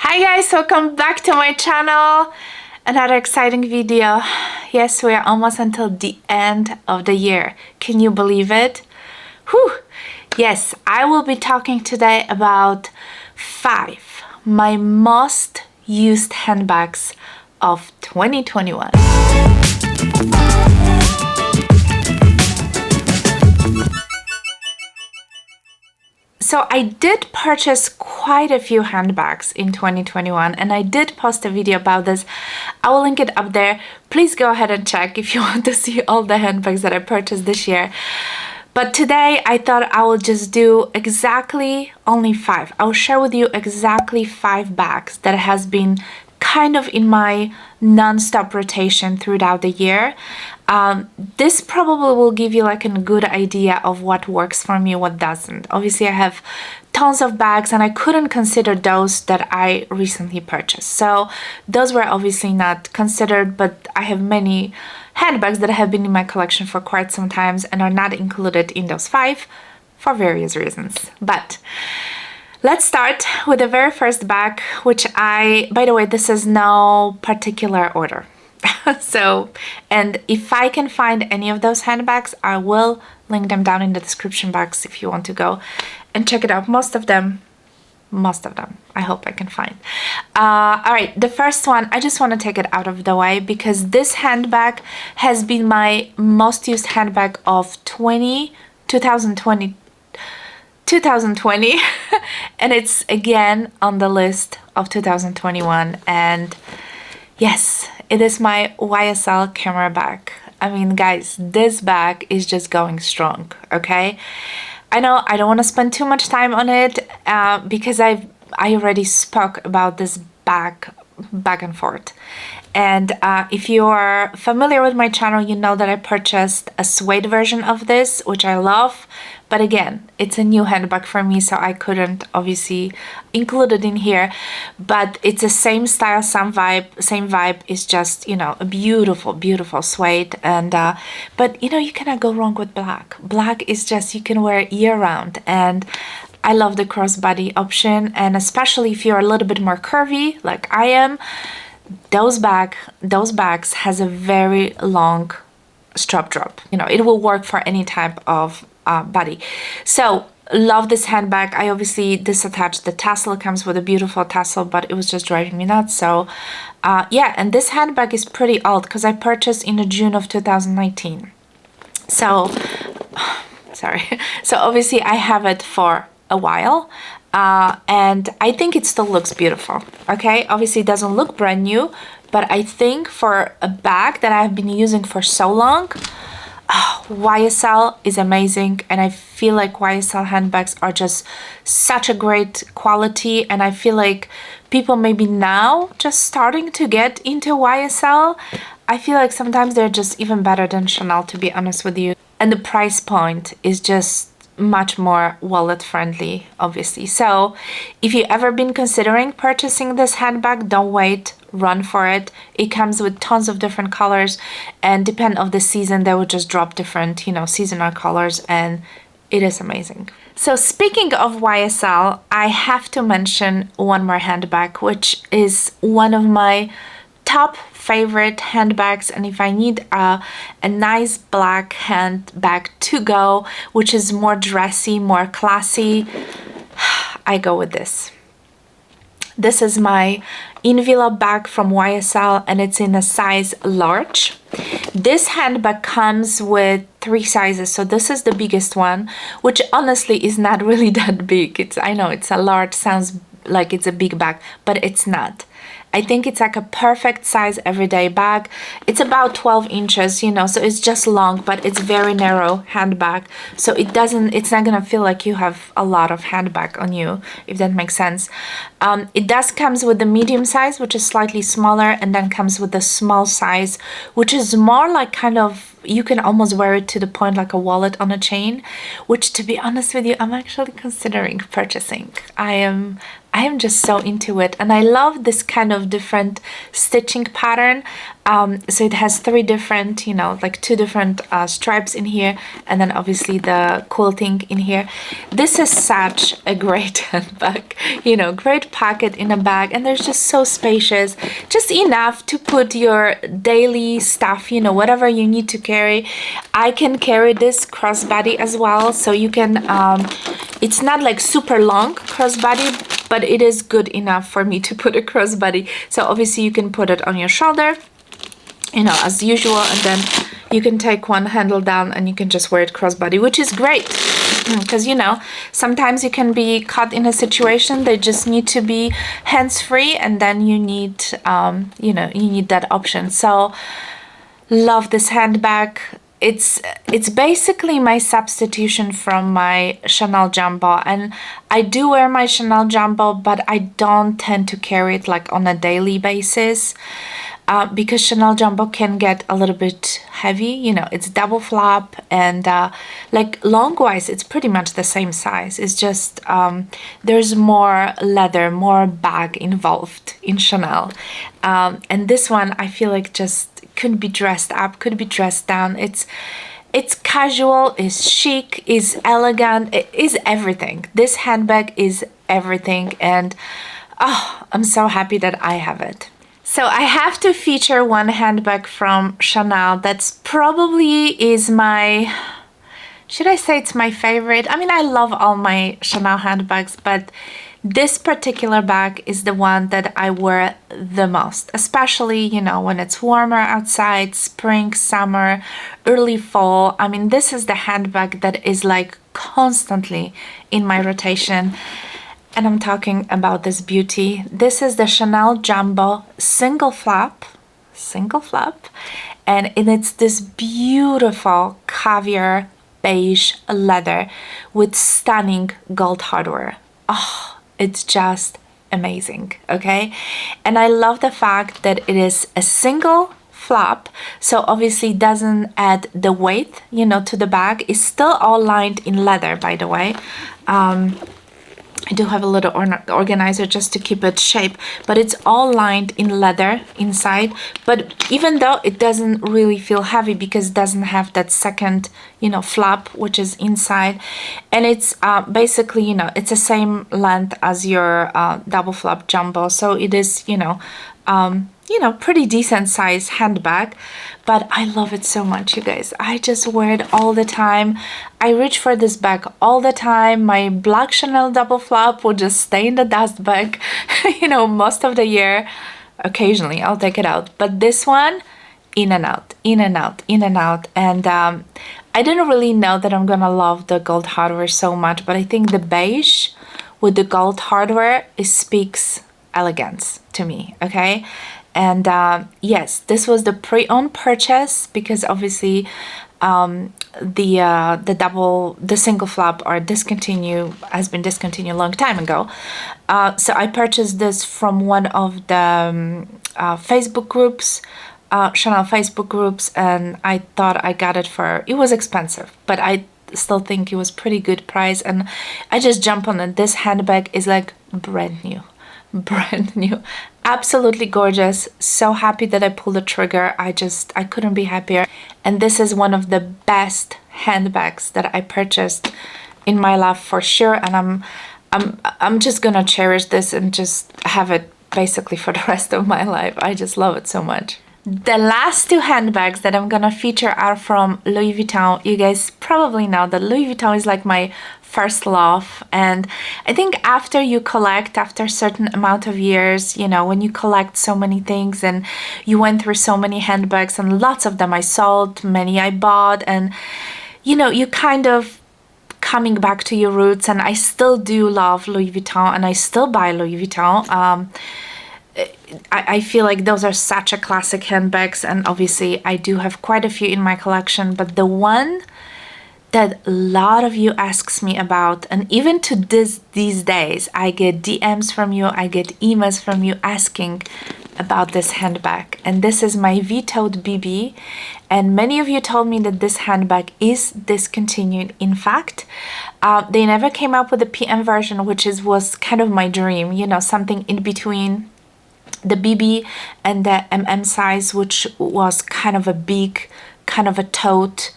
Hi guys, welcome back to my channel. Another exciting video. Yes, we are almost until the end of the year. Can you believe it? Whew. Yes, I will be talking today about 5 my most used handbags of 2021. So I did purchase quite a few handbags in 2021 and I did post a video about this. I will link it up there. Please go ahead and check if you want to see all the handbags that I purchased this year. But today I thought I will just do exactly only 5. I will share with you exactly 5 bags that has been kind of in my non-stop rotation throughout the year. This probably will give you like a good idea of what works for me, what doesn't. Obviously I have tons of bags and I couldn't consider those that I recently purchased. So those were obviously not considered, but I have many handbags that have been in my collection for quite some time and are not included in those 5 for various reasons. But let's start with the very first bag, which by the way, this is no particular order. So, and if I can find any of those handbags, I will link them down in the description box if you want to go and check it out. Most of them, I hope I can find. All right, the first one, I just want to take it out of the way because this handbag has been my most used handbag of 2020 and it's again on the list of 2021. And yes, it is my YSL Camera Bag. I mean, guys, this bag is just going strong, okay? I know I don't want to spend too much time on it because I already spoke about this bag back and forth. And if you are familiar with my channel, you know that I purchased a suede version of this, which I love. But again, it's a new handbag for me, so I couldn't obviously include it in here. But it's the same style, same vibe. It's just, you know, a beautiful, beautiful suede. And but you know, you cannot go wrong with black. Black is just, you can wear it year round. And I love the crossbody option, and especially if you're a little bit more curvy, like I am. Those bags has a very long strap drop. You know, it will work for any type of body. So love this handbag. I obviously disattached the tassel. It comes with a beautiful tassel, but it was just driving me nuts. So yeah, and this handbag is pretty old because I purchased in June of 2019. So sorry. So obviously I have it for a while. And I think it still looks beautiful. Okay, obviously it doesn't look brand new, but I think for a bag that I've been using for so long, YSL is amazing. And I feel like YSL handbags are just such a great quality. And I feel like people maybe now just starting to get into YSL. I feel like sometimes they're just even better than Chanel, to be honest with you. And the price point is just much more wallet friendly, obviously. So if you ever been considering purchasing this handbag, don't wait, run for it. It comes with tons of different colors, and depending on the season they will just drop different, you know, seasonal colors, and it is amazing. So speaking of YSL, I have to mention one more handbag, which is one of my top favorite handbags. And if I need a nice black handbag to go, which is more dressy, more classy, I go with this. This is my envelope bag from YSL and it's in a size large. This handbag comes with 3 sizes, so this is the biggest one, which honestly is not really that big. I know it's a large, sounds like it's a big bag, but it's not. I think it's like a perfect size everyday bag. It's about 12 inches, you know, so it's just long, but it's very narrow handbag. So it's not gonna feel like you have a lot of handbag on you, if that makes sense. It does comes with the medium size, which is slightly smaller, and then comes with the small size, which is more like kind of, you can almost wear it to the point like a wallet on a chain, which to be honest with you, I'm actually considering purchasing. I am just so into it, and I love this kind of different stitching pattern. So it has three different, you know, like two different stripes in here, and then obviously the quilting in here. This is such a great handbag, you know, great pocket in a bag, and they're just so spacious, just enough to put your daily stuff, you know, whatever you need to carry. I can carry this crossbody as well, so you can, it's not like super long crossbody, but it is good enough for me to put a crossbody. So obviously you can put it on your shoulder, you know, as usual, and then you can take one handle down and you can just wear it crossbody, which is great because, you know, sometimes you can be caught in a situation they just need to be hands-free, and then you need, you know, you need that option. So love this handbag. It's basically my substitution from my Chanel Jumbo, and I do wear my Chanel Jumbo, but I don't tend to carry it like on a daily basis. Because Chanel Jumbo can get a little bit heavy, you know, it's double flap, and like long wise it's pretty much the same size. It's just there's more leather, more bag involved in Chanel, and this one I feel like just could be dressed up, could be dressed down. It's casual, is chic, is elegant, it is everything. This handbag is everything, and oh, I'm so happy that I have it. So I have to feature one handbag from Chanel that's probably is my, should I say it's my favorite? I mean, I love all my Chanel handbags, but this particular bag is the one that I wear the most, especially, you know, when it's warmer outside, spring, summer, early fall. I mean, this is the handbag that is like constantly in my rotation. And I'm talking about this beauty. This is the Chanel Jumbo single flap, and it's this beautiful caviar beige leather with stunning gold hardware. Oh, it's just amazing, okay? And I love the fact that it is a single flap, so obviously doesn't add the weight, you know, to the bag. It's still all lined in leather, by the way. I do have a little organizer just to keep it shape, but it's all lined in leather inside. But even though it doesn't really feel heavy because it doesn't have that second, you know, flap, which is inside. And it's basically, you know, it's the same length as your double flap Jumbo. So it is, you know, pretty decent size handbag, but I love it so much, you guys. I just wear it all the time. I reach for this bag all the time. My black Chanel double flap will just stay in the dust bag, you know, most of the year. Occasionally I'll take it out, but this one, in and out, in and out, in and out. And I didn't really know that I'm gonna love the gold hardware so much, but I think the beige with the gold hardware, it speaks elegance to me, okay? And yes, this was the pre-owned purchase because obviously the single flap has been discontinued a long time ago. So I purchased this from one of the Facebook groups, Chanel Facebook groups, and I thought I got it it was expensive, but I still think it was pretty good price, and I just jumped on it. This handbag is like brand new, absolutely gorgeous. So happy that I pulled the trigger. I couldn't be happier, and this is one of the best handbags that I purchased in my life for sure, and I'm just gonna cherish this and just have it basically for the rest of my life. I just love it so much. The last two handbags that I'm gonna feature are from Louis Vuitton. You guys probably know that Louis Vuitton is like my first love, and I think after you collect, after a certain amount of years, you know, when you collect so many things and you went through so many handbags, and lots of them I sold, many I bought, and you know, you kind of coming back to your roots. And I still do love Louis Vuitton, and I still buy Louis Vuitton. I feel like those are such a classic handbags, and obviously I do have quite a few in my collection, but the one that a lot of you asks me about, and even to these days, I get DMs from you, I get emails from you asking about this handbag, and this is my Vetoed BB, and many of you told me that this handbag is discontinued. In fact, they never came up with a PM version, which was kind of my dream, you know, something in between the BB and the size, which was kind of a big, kind of a tote,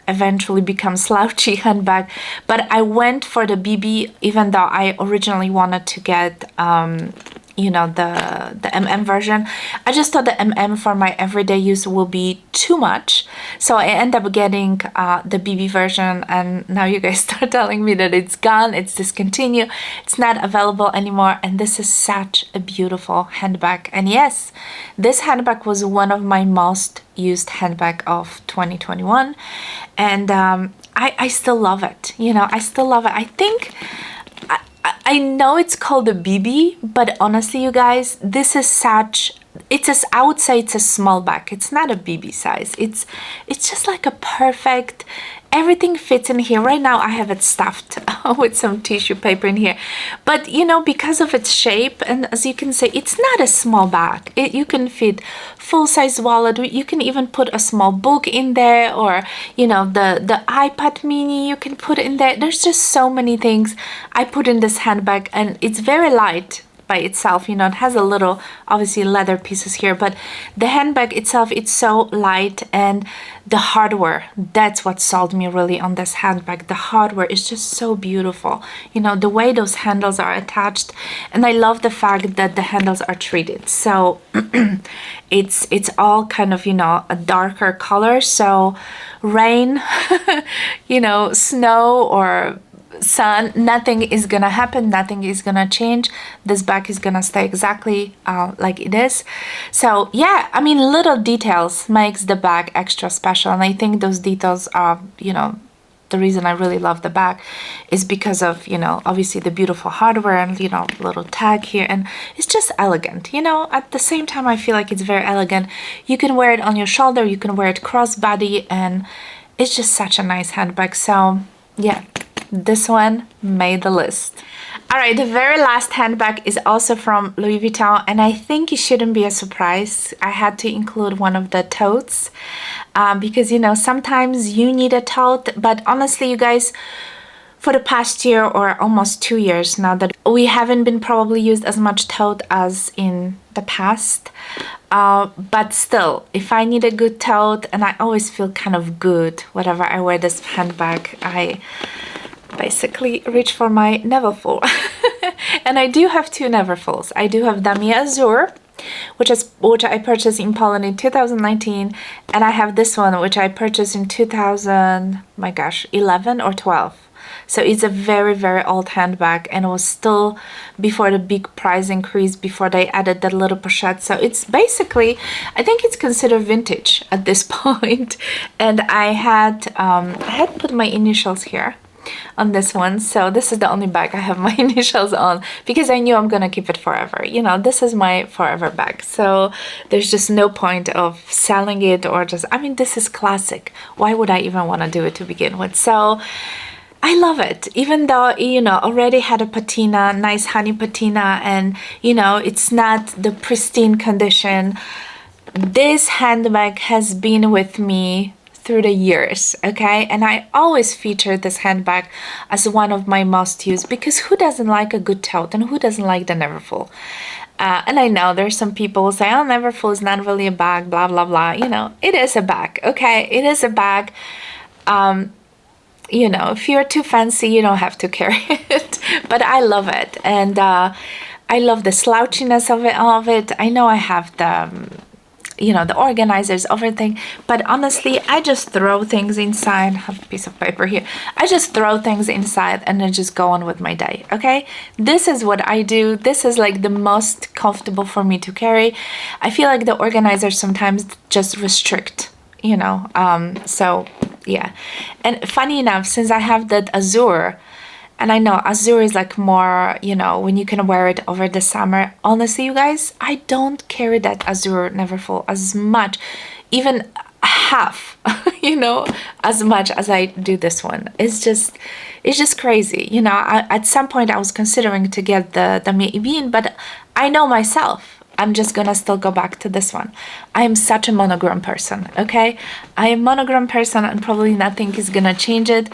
eventually become slouchy handbag. But I went for the BB, even though I originally wanted to get you know, the version. I just thought the for my everyday use will be too much, so I end up getting the BB version, and now you guys start telling me that it's gone, it's discontinued, it's not available anymore. And this is such a beautiful handbag. And yes, this handbag was one of my most used handbag of 2021, and I still love it. You know, I still love it. I think I know it's called a BB, but honestly, you guys, this is such, I would say it's a small bag. It's not a BB size. It's just like a perfect, everything fits in here. Right now I have it stuffed with some tissue paper in here. But you know, because of its shape, and as you can see, it's not a small bag. You can fit full-size wallet. You can even put a small book in there, or you know, the iPad mini you can put in there. There's just so many things I put in this handbag, and it's very light by itself. You know, it has a little obviously leather pieces here, but the handbag itself, it's so light. And the hardware, that's what sold me really on this handbag. The hardware is just so beautiful, you know, the way those handles are attached. And I love the fact that the handles are treated, so it's all kind of, you know, a darker color, so rain you know, snow or sun, nothing is gonna happen, nothing is gonna change. This bag is gonna stay exactly like it is. So yeah, I mean, little details makes the bag extra special, and I think those details are, you know, the reason I really love the bag is because of, you know, obviously the beautiful hardware and, you know, little tag here, and it's just elegant. You know, at the same time, I feel like it's very elegant. You can wear it on your shoulder, you can wear it crossbody, and it's just such a nice handbag. So yeah, this one made the list. All right, the very last handbag is also from Louis Vuitton, and I think it shouldn't be a surprise. I had to include one of the totes because, you know, sometimes you need a tote, but honestly, you guys, for the past year or almost 2 years now, that we haven't been probably used as much tote as in the past. But still, if I need a good tote, and I always feel kind of good whenever I wear this handbag, I basically reach for my Neverfull. And I do have two Neverfulls. I do have Damier Azur, which I purchased in Poland in 2019, and I have this one which I purchased in 2011 or 12. So it's a very, very old handbag, and it was still before the big price increase, before they added that little pochette. So it's basically, I think it's considered vintage at this point. And I had put my initials here on this one, so this is the only bag I have my initials on, because I knew I'm gonna keep it forever. You know, this is my forever bag, so there's just no point of selling it, or just, I mean, this is classic. Why would I even want to do it to begin with? So I love it, even though, you know, already had a patina, nice honey patina, and you know, it's not the pristine condition. This handbag has been with me through the years, okay? And I always feature this handbag as one of my most used, because who doesn't like a good tote, and who doesn't like the Neverfull? And I know there's some people who say, oh, Neverfull is not really a bag, blah, blah, blah. You know, it is a bag, okay? It is a bag. You know, if you're too fancy, you don't have to carry it. But I love it. And I love the slouchiness of it. I know I have the you know, the organizers, everything, but honestly, I just throw things inside. I have a piece of paper here. I just throw things inside and then just go on with my day, okay? This is what I do. This is like the most comfortable for me to carry. I feel like the organizers sometimes just restrict, you know, so yeah. And funny enough, since I have that Azur, and I know Azur is like more, you know, when you can wear it over the summer. Honestly, you guys, I don't carry that Azur Neverfull as much, even half, you know, as much as I do this one. It's just crazy. You know, at some point I was considering to get the Bean, but I know myself. I'm just gonna still go back to this one. I am such a monogram person, okay? I am monogram person and probably nothing is gonna change it.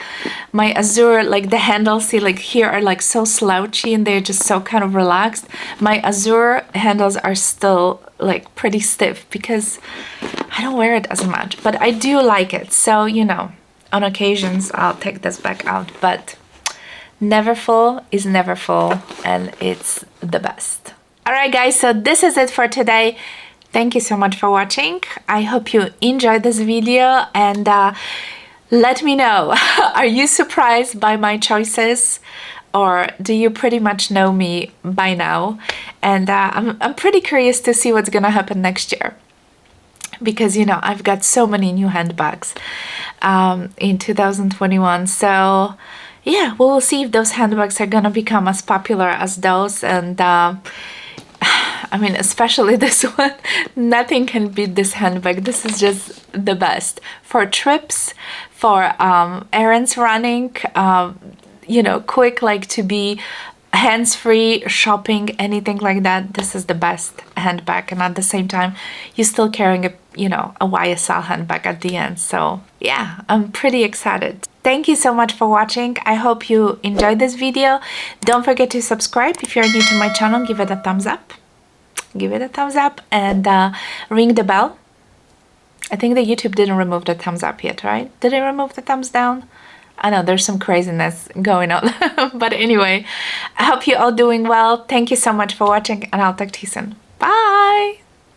My azure, like the handles, see like here are like so slouchy and they're just so kind of relaxed. My azure handles are still like pretty stiff because I don't wear it as much, but I do like it. So, you know, on occasions I'll take this back out, but Neverfull is Neverfull and it's the best. Alright guys, so this is it for today. Thank you so much for watching. I hope you enjoyed this video and let me know, are you surprised by my choices or do you pretty much know me by now? And I'm pretty curious to see what's gonna happen next year because, you know, I've got so many new handbags in 2021. So yeah, we'll see if those handbags are gonna become as popular as those. And I mean, especially this one, nothing can beat this handbag. This is just the best for trips, for errands running, you know, quick, like to be hands-free, shopping, anything like that. This is the best handbag, and at the same time you're still carrying a, you know, a YSL handbag at the end. So yeah, I'm pretty excited. Thank you so much for watching. I hope you enjoyed this video. Don't forget to subscribe if you're new to my channel. Give it a thumbs up, give it a thumbs up, and ring the bell. I think the YouTube didn't remove the thumbs up yet, right? Did it remove the thumbs down? I know there's some craziness going on. But anyway, I hope you're all doing well. Thank you so much for watching and I'll talk to you soon. Bye!